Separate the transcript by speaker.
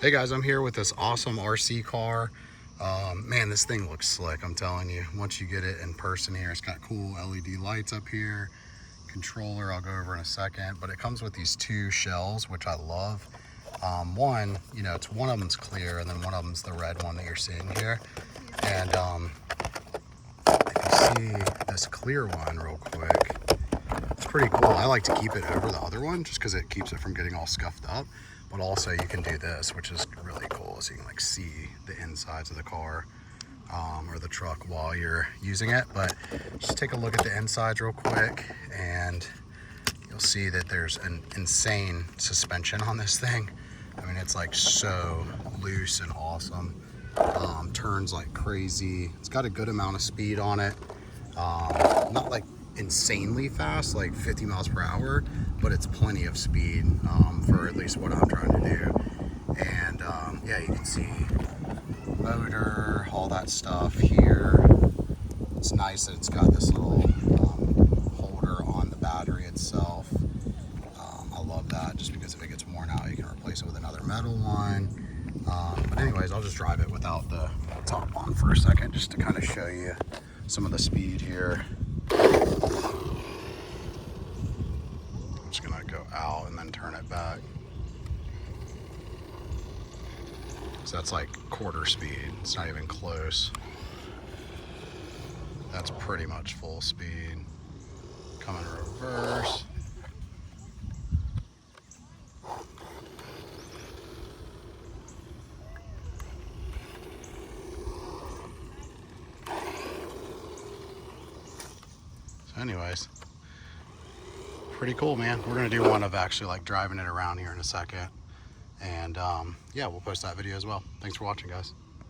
Speaker 1: Hey guys, I'm here with this awesome RC car. Man, this thing looks slick, I'm telling you. Once you get it in person here, it's got cool LED lights up here. Controller, I'll go over in a second, but it comes with these two shells, which I love. One, it's one of them's clear, and then one of them's the red one that you're seeing here. And if you see this clear one real quick, it's pretty cool. I like to keep it over the other one just because it keeps it from getting all scuffed up. But also you can do this, which is really cool, so you can like see the insides of the car or the truck while you're using it. But just take a look at the insides real quick and you'll see that there's an insane suspension on this thing. I mean, it's like so loose and awesome. Turns like crazy. It's got a good amount of speed on it. Not like insanely fast, like 50 miles per hour, but it's plenty of speed for at least what I'm trying to do. And yeah, you can see motor, all that stuff here. It's nice that it's got this little holder on the battery itself. I love that, just because if it gets worn out, you can replace it with another metal one. But anyways, I'll just drive it without the top on for a second, just to kind of show you some of the speed here. I'm just gonna go out and then turn it back. So that's like quarter speed. It's not even close. That's pretty much full speed. Come in reverse. So anyways, pretty cool, man. We're gonna do one of actually like driving it around here in a second. And yeah, we'll post that video as well. Thanks for watching, guys.